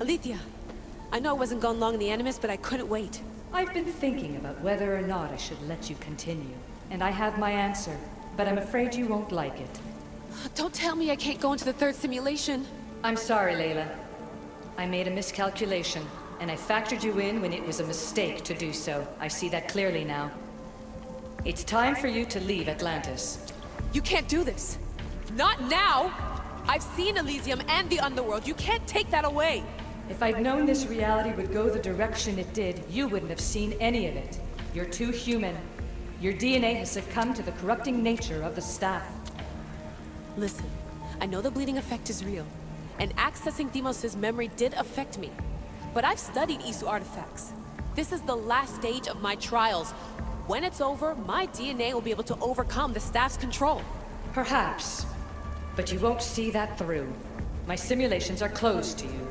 Alethea, I know I wasn't gone long in the Animus, but I couldn't wait. I've been thinking about whether or not I should let you continue, and I have my answer, but I'm afraid you won't like it. Don't tell me I can't go into the third simulation. I'm sorry, Layla. I made a miscalculation, and I factored you in when it was a mistake to do so. I see that clearly now. It's time for you to leave Atlantis. You can't do this. Not now! I've seen Elysium and the Underworld. You can't take that away! If I'd known this reality would go the direction it did, you wouldn't have seen any of it. You're too human. Your DNA has succumbed to the corrupting nature of the staff. Listen, I know the bleeding effect is real, and accessing Deimos' memory did affect me. But I've studied Isu artifacts. This is the last stage of my trials. When it's over, my DNA will be able to overcome the staff's control. Perhaps. But you won't see that through. My simulations are closed to you.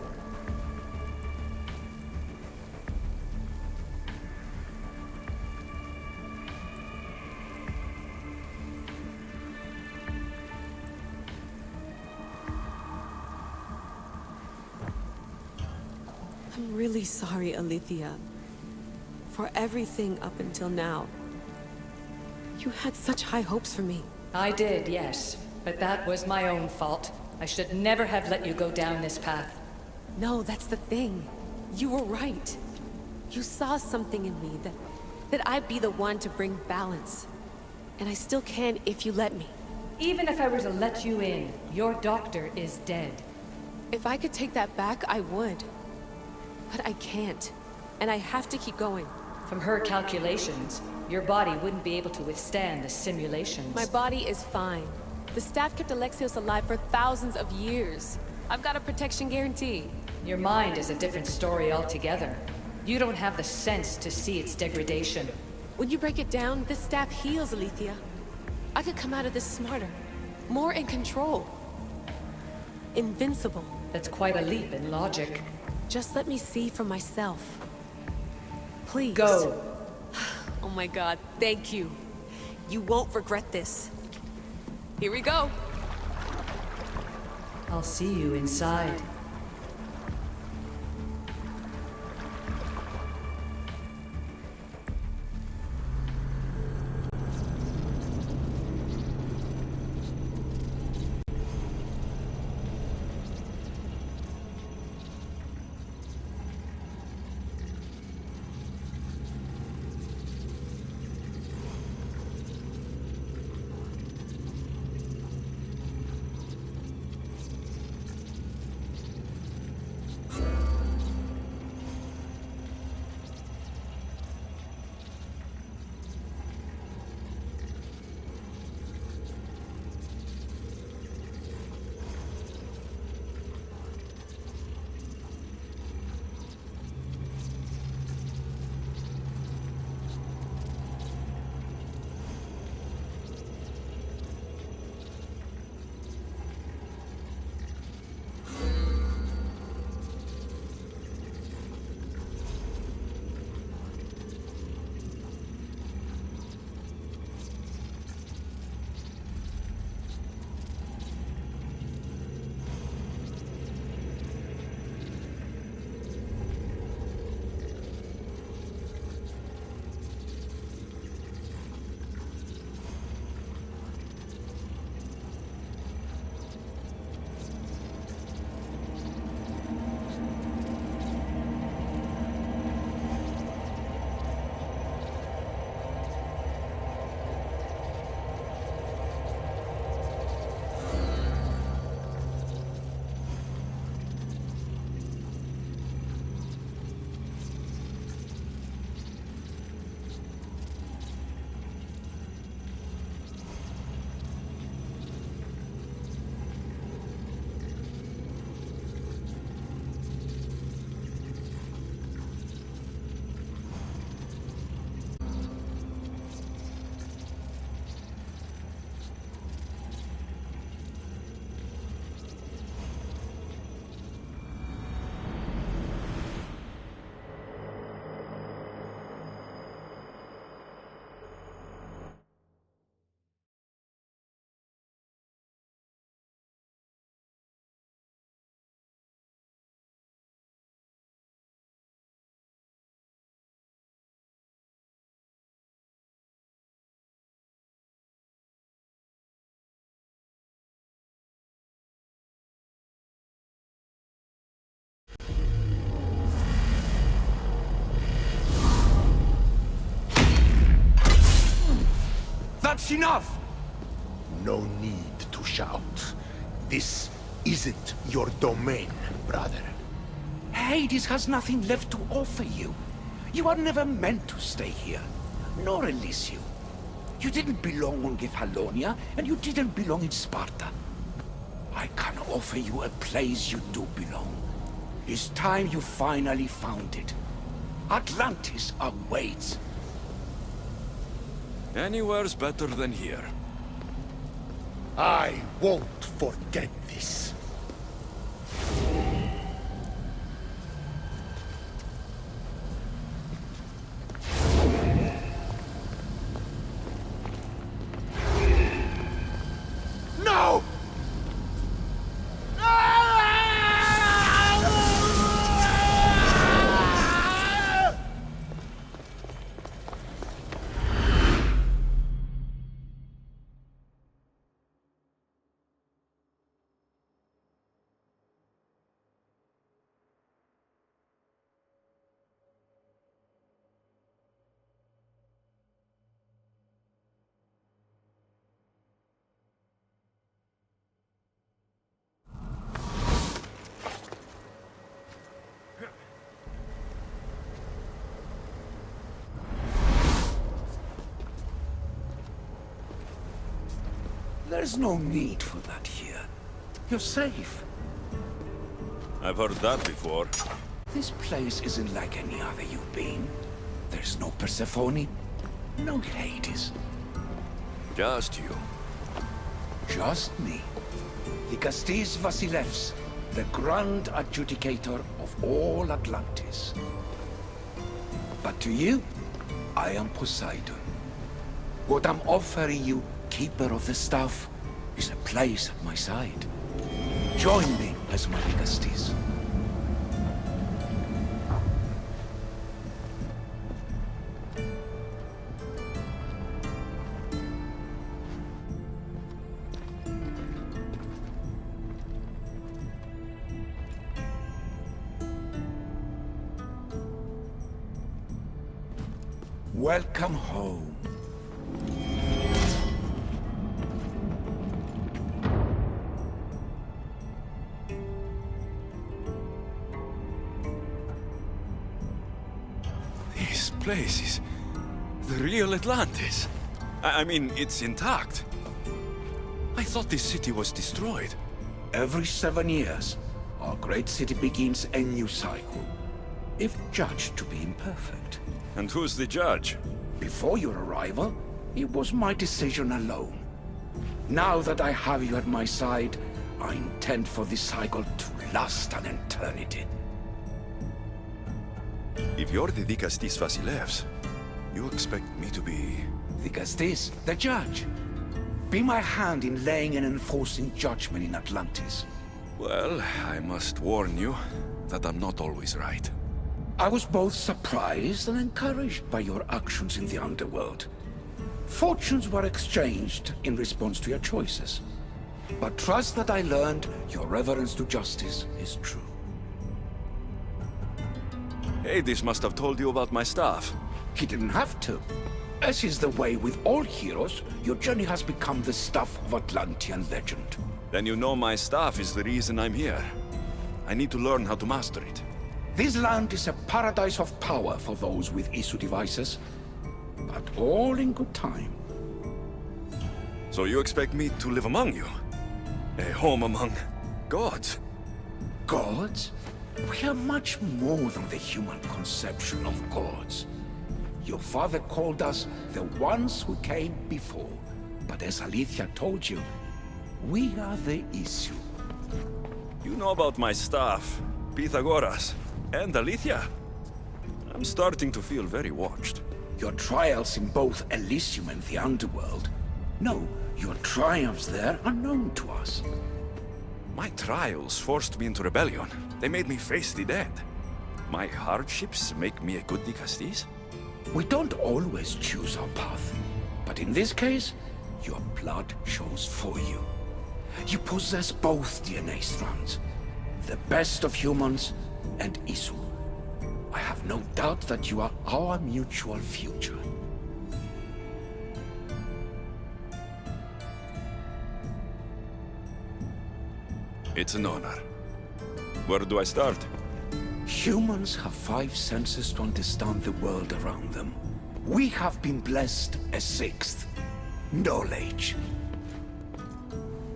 I'm really sorry, Alethea. For everything up until now. You had such high hopes for me. I did, yes. But that was my own fault. I should never have let you go down this path. No, that's the thing. You were right. You saw something in me that I'd be the one to bring balance. And I still can if you let me. Even if I were to let you in, your doctor is dead. If I could take that back, I would. But I can't. And I have to keep going. From her calculations, your body wouldn't be able to withstand the simulations. My body is fine. The staff kept Alexios alive for thousands of years. I've got a protection guarantee. Your mind is a different story altogether. You don't have the sense to see its degradation. When you break it down, this staff heals, Alethea. I could come out of this smarter, more in control. Invincible. That's quite a leap in logic. Just let me see for myself. Please. Go. Oh my god, thank you. You won't regret this. Here we go. I'll see you inside. That's enough! No need to shout. This isn't your domain, brother. Hades has nothing left to offer you. You are never meant to stay here, nor Elysium. You didn't belong on Kefalonia, and you didn't belong in Sparta. I can offer you a place you do belong. It's time you finally found it. Atlantis awaits. Anywhere's better than here. I won't forget this. No! There's no need for that here. You're safe. I've heard that before. This place isn't like any other you've been. There's no Persephone, no Hades. Just you. Just me. Dikastis Vasilevs, the Grand Adjudicator of all Atlantis. But to you, I am Poseidon. What I'm offering you, Keeper of the Staff, is a place at my side. Join me as my Dikastis. Welcome home. This place is the real Atlantis. I mean, it's intact. I thought this city was destroyed. Every 7 years, our great city begins a new cycle, if judged to be imperfect. And who's the judge? Before your arrival, it was my decision alone. Now that I have you at my side, I intend for this cycle to last an eternity. If you're the Dikastis Vasilevs, you expect me to be... Dikastis, the judge. Be my hand in laying and enforcing judgment in Atlantis. Well, I must warn you that I'm not always right. I was both surprised and encouraged by your actions in the underworld. Fortunes were exchanged in response to your choices. But trust that I learned your reverence to justice is true. Hades must have told you about my staff. He didn't have to. As is the way with all heroes, your journey has become the stuff of Atlantean legend. Then you know my staff is the reason I'm here. I need to learn how to master it. This land is a paradise of power for those with issue devices, but all in good time. So you expect me to live among you? A home among gods? Gods? We are much more than the human conception of gods. Your father called us the ones who came before, but as Alethea told you, we are the issue. You know about my staff, Pythagoras, and Alethea. I'm starting to feel very watched. Your trials in both Elysium and the Underworld. No, your triumphs there are known to us. My trials forced me into rebellion. They made me face the dead. My hardships make me a good Dikastis? We don't always choose our path, but in this case, your blood shows for you. You possess both DNA strands, the best of humans and Isu. I have no doubt that you are our mutual future. It's an honor. Where do I start? Humans have 5 senses to understand the world around them. We have been blessed a 6th. Knowledge.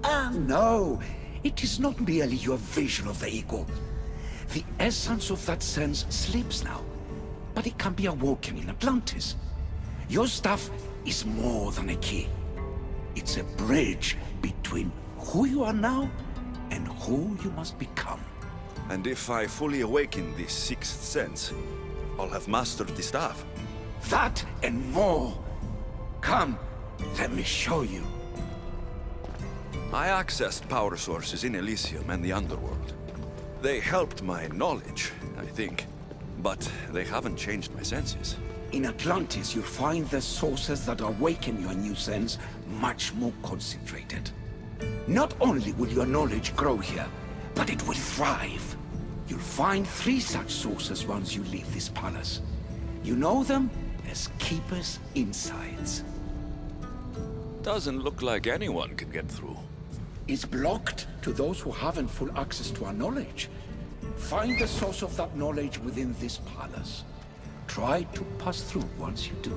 Ah, no. It is not merely your vision of the eagle. The essence of that sense sleeps now, but it can be awoken in Atlantis. Your stuff is more than a key. It's a bridge between who you are now and who you must become. And if I fully awaken this 6th sense, I'll have mastered the staff. That and more. Come, let me show you. I accessed power sources in Elysium and the Underworld. They helped my knowledge, I think. But they haven't changed my senses. In Atlantis, you'll find the sources that awaken your new sense much more concentrated. Not only will your knowledge grow here, but it will thrive. You'll find 3 such sources once you leave this palace. You know them as Keeper's Insides. Doesn't look like anyone can get through. It's blocked to those who haven't full access to our knowledge. Find the source of that knowledge within this palace. Try to pass through once you do.